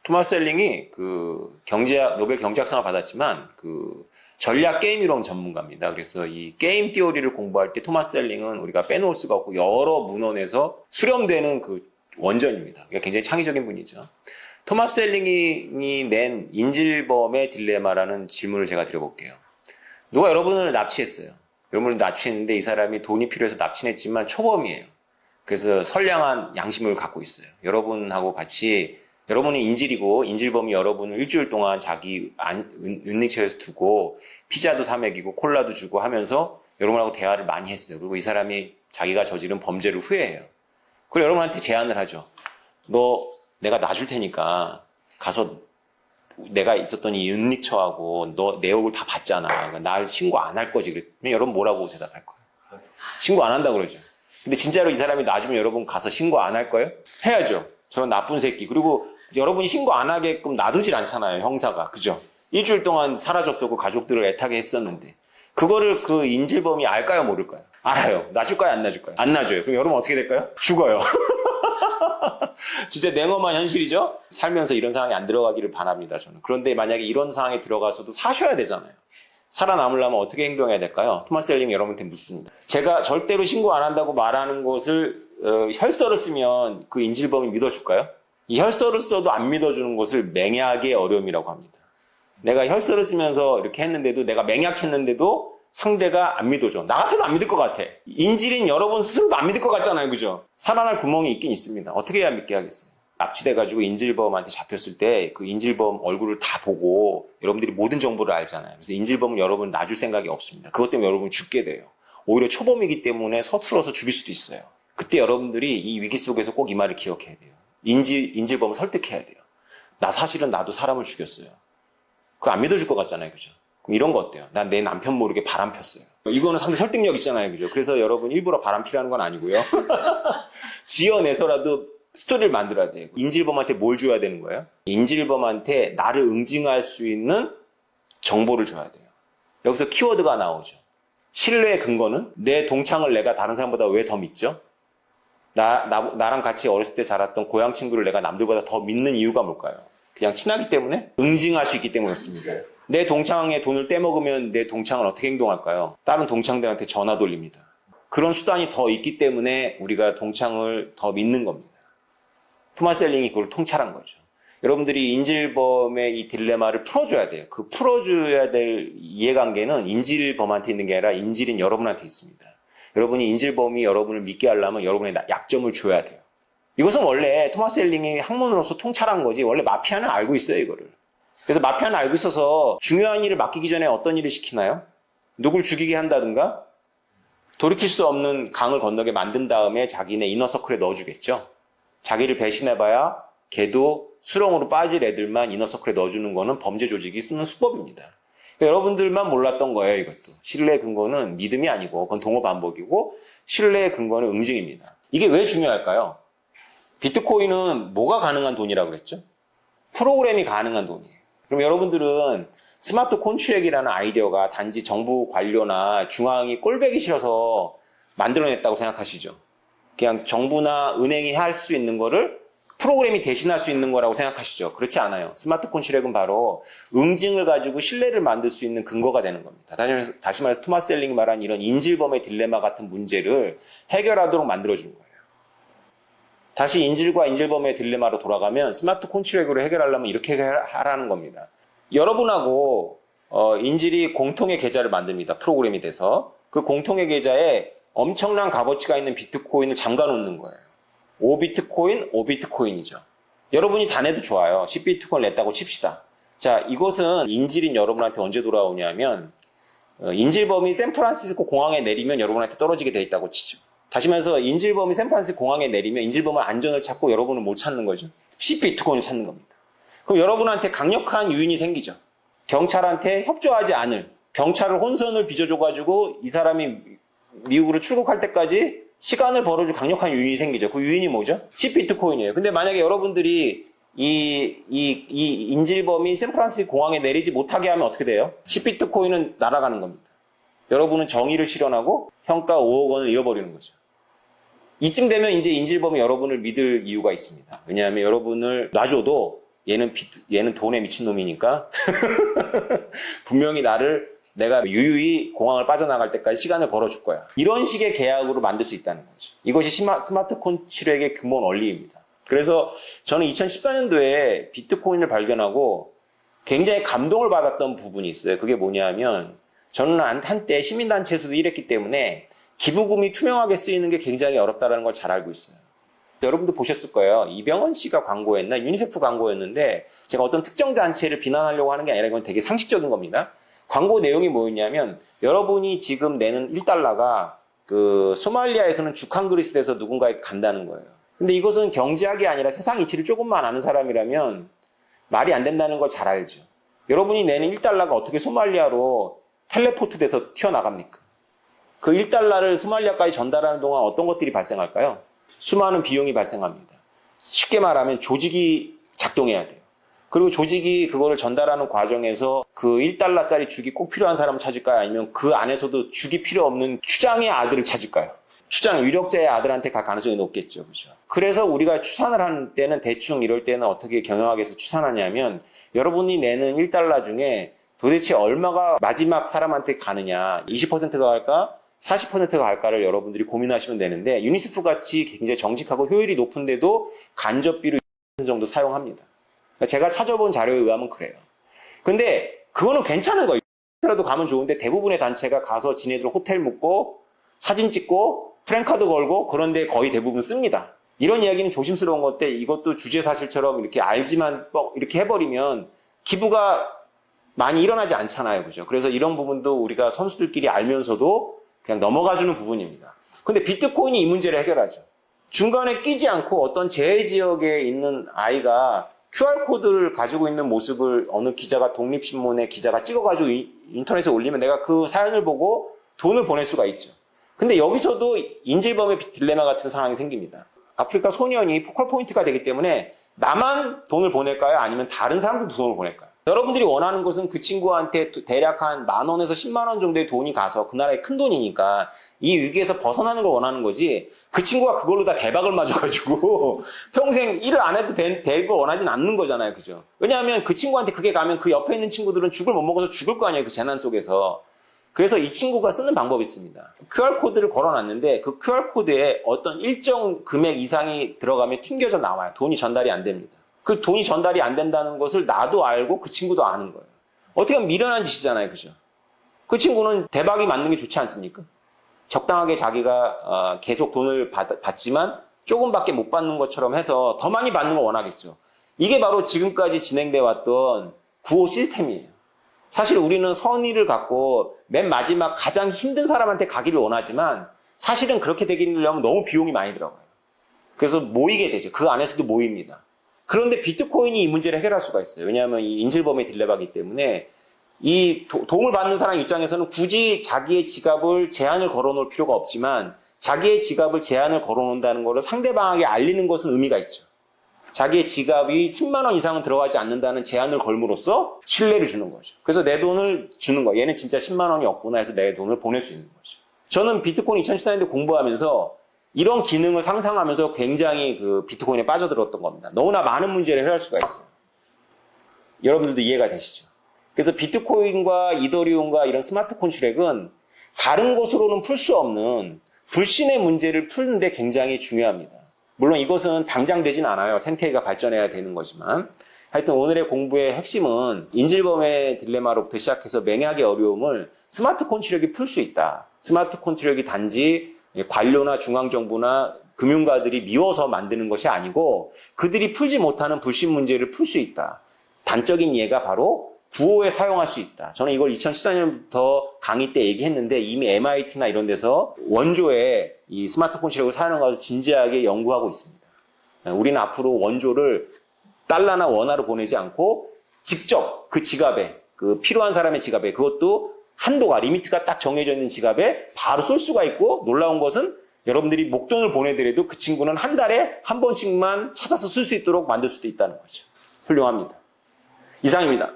토마스 헬링이 그 경제학, 노벨 경제학상을 받았지만 그 전략 게임 이론 전문가입니다. 그래서 이 게임 티오리를 공부할 때 토마스 헬링은 우리가 빼놓을 수가 없고 여러 문헌에서 수렴되는 그 원전입니다. 그러니까 굉장히 창의적인 분이죠. 토마스 헬링이 낸 인질범의 딜레마라는 질문을 제가 드려볼게요. 누가 여러분을 납치했어요. 여러분을 납치했는데 이 사람이 돈이 필요해서 납치했지만 초범이에요. 그래서 선량한 양심을 갖고 있어요. 여러분하고 같이 여러분이 인질이고 인질범이 여러분을 일주일 동안 자기 은닉처에서 두고 피자도 사 먹이고 콜라도 주고 하면서 여러분하고 대화를 많이 했어요. 그리고 이 사람이 자기가 저지른 범죄를 후회해요. 그리고 여러분한테 제안을 하죠. 너 내가 놔줄 테니까 가서 내가 있었던 이 은닉처하고 너 내 얼굴 다 봤잖아. 그러니까 날 신고 안 할 거지. 그랬더니 여러분 뭐라고 대답할 거예요? 신고 안 한다고 그러죠. 근데 진짜로 이 사람이 놔주면 여러분 가서 신고 안 할 거예요? 해야죠. 저런 나쁜 새끼. 그리고 여러분이 신고 안 하게끔 놔두질 않잖아요, 형사가. 그죠? 일주일 동안 사라졌었고 가족들을 애타게 했었는데. 그거를 그 인질범이 알까요, 모를까요? 알아요. 놔줄까요, 안 놔줄까요? 안 놔줘요. 그럼 여러분 어떻게 될까요? 죽어요. 진짜 냉엄한 현실이죠? 살면서 이런 상황에 안 들어가기를 바랍니다, 저는. 그런데 만약에 이런 상황에 들어가서도 사셔야 되잖아요. 살아남으려면 어떻게 행동해야 될까요? 토마스 헬링이 여러분한테 묻습니다. 제가 절대로 신고 안 한다고 말하는 것을 혈서를 쓰면 그 인질범이 믿어줄까요? 이 혈서를 써도 안 믿어주는 것을 맹약의 어려움이라고 합니다. 내가 혈서를 쓰면서 이렇게 했는데도 내가 맹약했는데도 상대가 안 믿어줘. 나 같아도 안 믿을 것 같아. 인질인 여러분 스스로도 안 믿을 것 같잖아요. 그죠? 살아날 구멍이 있긴 있습니다. 어떻게 해야 믿게 하겠어요? 납치돼가지고 인질범한테 잡혔을 때 그 인질범 얼굴을 다 보고 여러분들이 모든 정보를 알잖아요. 그래서 인질범은 여러분을 놔줄 생각이 없습니다. 그것 때문에 여러분이 죽게 돼요. 오히려 초범이기 때문에 서툴러서 죽일 수도 있어요. 그때 여러분들이 이 위기 속에서 꼭 이 말을 기억해야 돼요. 인질범을 설득해야 돼요. 사실은 나도 사람을 죽였어요. 그거 안 믿어줄 것 같잖아요. 그죠? 그럼 이런 거 어때요? 난 내 남편 모르게 바람 폈어요. 이거는 상당히 설득력 있잖아요. 그죠? 그래서 여러분 일부러 바람 피라는 건 아니고요. 지어내서라도 스토리를 만들어야 돼요. 인질범한테 뭘 줘야 되는 거예요? 인질범한테 나를 응징할 수 있는 정보를 줘야 돼요. 여기서 키워드가 나오죠. 신뢰의 근거는 내 동창을 내가 다른 사람보다 왜 더 믿죠? 나랑 같이 어렸을 때 자랐던 고향 친구를 내가 남들보다 더 믿는 이유가 뭘까요? 그냥 친하기 때문에? 응징할 수 있기 때문이었습니다. 내 동창의 돈을 떼먹으면 내 동창은 어떻게 행동할까요? 다른 동창들한테 전화 돌립니다. 그런 수단이 더 있기 때문에 우리가 동창을 더 믿는 겁니다. 토마스 헬링이 그걸 통찰한 거죠. 여러분들이 인질범의 이 딜레마를 풀어줘야 돼요. 그 풀어줘야 될 이해관계는 인질범한테 있는 게 아니라 인질인 여러분한테 있습니다. 여러분이 인질범이 여러분을 믿게 하려면 여러분의 약점을 줘야 돼요. 이것은 원래 토마스 헬링이 학문으로서 통찰한 거지 원래 마피아는 알고 있어요, 이거를. 그래서 마피아는 알고 있어서 중요한 일을 맡기기 전에 어떤 일을 시키나요? 누굴 죽이게 한다든가 돌이킬 수 없는 강을 건너게 만든 다음에 자기네 이너서클에 넣어주겠죠. 자기를 배신해봐야 걔도 수렁으로 빠질 애들만 이너서클에 넣어주는 거는 범죄 조직이 쓰는 수법입니다. 여러분들만 몰랐던 거예요, 이것도. 신뢰의 근거는 믿음이 아니고 그건 동어 반복이고 신뢰의 근거는 응징입니다. 이게 왜 중요할까요? 비트코인은 뭐가 가능한 돈이라고 그랬죠? 프로그램이 가능한 돈이에요. 그럼 여러분들은 스마트 콘트랙이라는 아이디어가 단지 정부 관료나 중앙이 꼴배기 싫어서 만들어냈다고 생각하시죠? 그냥 정부나 은행이 할 수 있는 거를 프로그램이 대신할 수 있는 거라고 생각하시죠? 그렇지 않아요. 스마트 콘트랙은 바로 응징을 가지고 신뢰를 만들 수 있는 근거가 되는 겁니다. 다시 말해서 토마스 헬링이 말한 이런 인질범의 딜레마 같은 문제를 해결하도록 만들어준 거예요. 다시 인질과 인질범의 딜레마로 돌아가면 스마트 콘트랙으로 해결하려면 이렇게 하라는 겁니다. 여러분하고 인질이 공통의 계좌를 만듭니다. 프로그램이 돼서. 그 공통의 계좌에 엄청난 값어치가 있는 비트코인을 잠가 놓는 거예요. 5비트코인, 5비트코인이죠. 여러분이 다 내도 좋아요. 10비트코인 냈다고 칩시다. 자, 이것은 인질인 여러분한테 언제 돌아오냐면 인질범이 샌프란시스코 공항에 내리면 여러분한테 떨어지게 돼 있다고 치죠. 다시 말해서 인질범이 샌프란시스코 공항에 내리면 인질범은 안전을 찾고 여러분을 못 찾는 거죠. 10비트코인을 찾는 겁니다. 그럼 여러분한테 강력한 유인이 생기죠. 경찰한테 협조하지 않을, 경찰을 혼선을 빚어줘가지고 이 사람이 미국으로 출국할 때까지 시간을 벌어줄 강력한 유인이 생기죠. 그 유인이 뭐죠? 10비트코인이에요. 근데 만약에 여러분들이 이 인질범이 샌프란시스코 공항에 내리지 못하게 하면 어떻게 돼요? 10비트코인은 날아가는 겁니다. 여러분은 정의를 실현하고 평가 5억 원을 잃어버리는 거죠. 이쯤 되면 이제 인질범이 여러분을 믿을 이유가 있습니다. 왜냐하면 여러분을 놔줘도 얘는 돈에 미친놈이니까 분명히 내가 유유히 공항을 빠져나갈 때까지 시간을 벌어줄 거야. 이런 식의 계약으로 만들 수 있다는 거죠. 이것이 스마트 콘트랙의 근본 원리입니다. 그래서 저는 2014년도에 비트코인을 발견하고 굉장히 감동을 받았던 부분이 있어요. 그게 뭐냐면 저는 한때 시민단체에서도 일했기 때문에 기부금이 투명하게 쓰이는 게 굉장히 어렵다는 걸 잘 알고 있어요. 여러분도 보셨을 거예요. 이병헌 씨가 광고했나 유니세프 광고였는데 제가 어떤 특정 단체를 비난하려고 하는 게 아니라 이건 되게 상식적인 겁니다. 광고 내용이 뭐였냐면 여러분이 지금 내는 1달러가 그 소말리아에서는 죽 한 그릇이 돼서 누군가에게 간다는 거예요. 근데 이것은 경제학이 아니라 세상 이치를 조금만 아는 사람이라면 말이 안 된다는 걸 잘 알죠. 여러분이 내는 1달러가 어떻게 소말리아로 텔레포트 돼서 튀어나갑니까? 그 1달러를 소말리아까지 전달하는 동안 어떤 것들이 발생할까요? 수많은 비용이 발생합니다. 쉽게 말하면 조직이 작동해야 돼요. 그리고 조직이 그거를 전달하는 과정에서 그 1달러짜리 죽이 꼭 필요한 사람을 찾을까요? 아니면 그 안에서도 죽이 필요 없는 추장의 아들을 찾을까요? 추장, 유력자의 아들한테 갈 가능성이 높겠죠. 그죠? 그래서 우리가 추산을 하는 때는 대충 이럴 때는 어떻게 경영학에서 추산하냐면 여러분이 내는 1달러 중에 도대체 얼마가 마지막 사람한테 가느냐, 20%가 갈까? 40%가 갈까를 여러분들이 고민하시면 되는데 유니세프 같이 굉장히 정직하고 효율이 높은데도 간접비로 정도 사용합니다. 제가 찾아본 자료에 의하면 그래요. 근데 그거는 괜찮은 거예요. 라도 가면 좋은데 대부분의 단체가 가서 지네들 호텔 묵고 사진 찍고 프랜카드 걸고 그런데 거의 대부분 씁니다. 이런 이야기는 조심스러운 건데 이것도 주제사실처럼 이렇게 알지만 이렇게 해버리면 기부가 많이 일어나지 않잖아요. 그죠? 그래서 이런 부분도 우리가 선수들끼리 알면서도 그냥 넘어가주는 부분입니다. 근데 비트코인이 이 문제를 해결하죠. 중간에 끼지 않고 어떤 재해지역에 있는 아이가 QR코드를 가지고 있는 모습을 어느 기자가 독립신문의 기자가 찍어가지고 인터넷에 올리면 내가 그 사연을 보고 돈을 보낼 수가 있죠. 근데 여기서도 인질범의 딜레마 같은 상황이 생깁니다. 아프리카 소년이 포컬 포인트가 되기 때문에 나만 돈을 보낼까요? 아니면 다른 사람들도 돈을 보낼까요? 여러분들이 원하는 것은 그 친구한테 대략 한 10,000원에서 100,000원 정도의 돈이 가서 그 나라의 큰 돈이니까 이 위기에서 벗어나는 걸 원하는 거지 그 친구가 그걸로 다 대박을 맞아가지고 평생 일을 안 해도 될 걸 원하진 않는 거잖아요. 그죠? 왜냐하면 그 친구한테 그게 가면 그 옆에 있는 친구들은 죽을 못 먹어서 죽을 거 아니에요. 그 재난 속에서. 그래서 이 친구가 쓰는 방법이 있습니다. QR코드를 걸어놨는데 그 QR코드에 어떤 일정 금액 이상이 들어가면 튕겨져 나와요. 돈이 전달이 안 됩니다. 그 돈이 전달이 안 된다는 것을 나도 알고 그 친구도 아는 거예요. 어떻게 보면 미련한 짓이잖아요. 그죠? 그 친구는 대박이 맞는 게 좋지 않습니까? 적당하게 자기가 계속 돈을 받지만 조금밖에 못 받는 것처럼 해서 더 많이 받는 걸 원하겠죠. 이게 바로 지금까지 진행돼 왔던 구호 시스템이에요. 사실 우리는 선의를 갖고 맨 마지막 가장 힘든 사람한테 가기를 원하지만 사실은 그렇게 되기려면 너무 비용이 많이 들어가요. 그래서 모이게 되죠. 그 안에서도 모입니다. 그런데 비트코인이 이 문제를 해결할 수가 있어요. 왜냐하면 이 인질범의 딜레마이기 때문에 이 도움을 받는 사람 입장에서는 굳이 자기의 지갑을 제한을 걸어놓을 필요가 없지만 자기의 지갑을 제한을 걸어놓는다는 것을 상대방에게 알리는 것은 의미가 있죠. 자기의 지갑이 10만 원 이상은 들어가지 않는다는 제한을 걸므로써 신뢰를 주는 거죠. 그래서 내 돈을 주는 거예요. 얘는 진짜 10만 원이 없구나 해서 내 돈을 보낼 수 있는 거죠. 저는 비트코인 2014년도 공부하면서 이런 기능을 상상하면서 굉장히 그 비트코인에 빠져들었던 겁니다. 너무나 많은 문제를 해결할 수가 있어요. 여러분들도 이해가 되시죠? 그래서 비트코인과 이더리움과 이런 스마트 콘트랙은 다른 것으로는 풀 수 없는 불신의 문제를 푸는데 굉장히 중요합니다. 물론 이것은 당장 되진 않아요. 생태계가 발전해야 되는 거지만. 하여튼 오늘의 공부의 핵심은 인질범의 딜레마로부터 시작해서 맹약의 어려움을 스마트 콘트랙이 풀 수 있다. 스마트 콘트랙이 단지 관료나 중앙정부나 금융가들이 미워서 만드는 것이 아니고 그들이 풀지 못하는 불신 문제를 풀 수 있다. 단적인 예가 바로 구호에 사용할 수 있다. 저는 이걸 2014년부터 강의 때 얘기했는데 이미 MIT나 이런 데서 원조에 이 스마트 콘트랙을 사용하는 것을 진지하게 연구하고 있습니다. 우리는 앞으로 원조를 달러나 원화로 보내지 않고 직접 그 지갑에, 그 필요한 사람의 지갑에, 그것도 한도가, 리미트가 딱 정해져 있는 지갑에 바로 쏠 수가 있고, 놀라운 것은 여러분들이 목돈을 보내더라도 그 친구는 한 달에 한 번씩만 찾아서 쓸 수 있도록 만들 수도 있다는 거죠. 훌륭합니다. 이상입니다.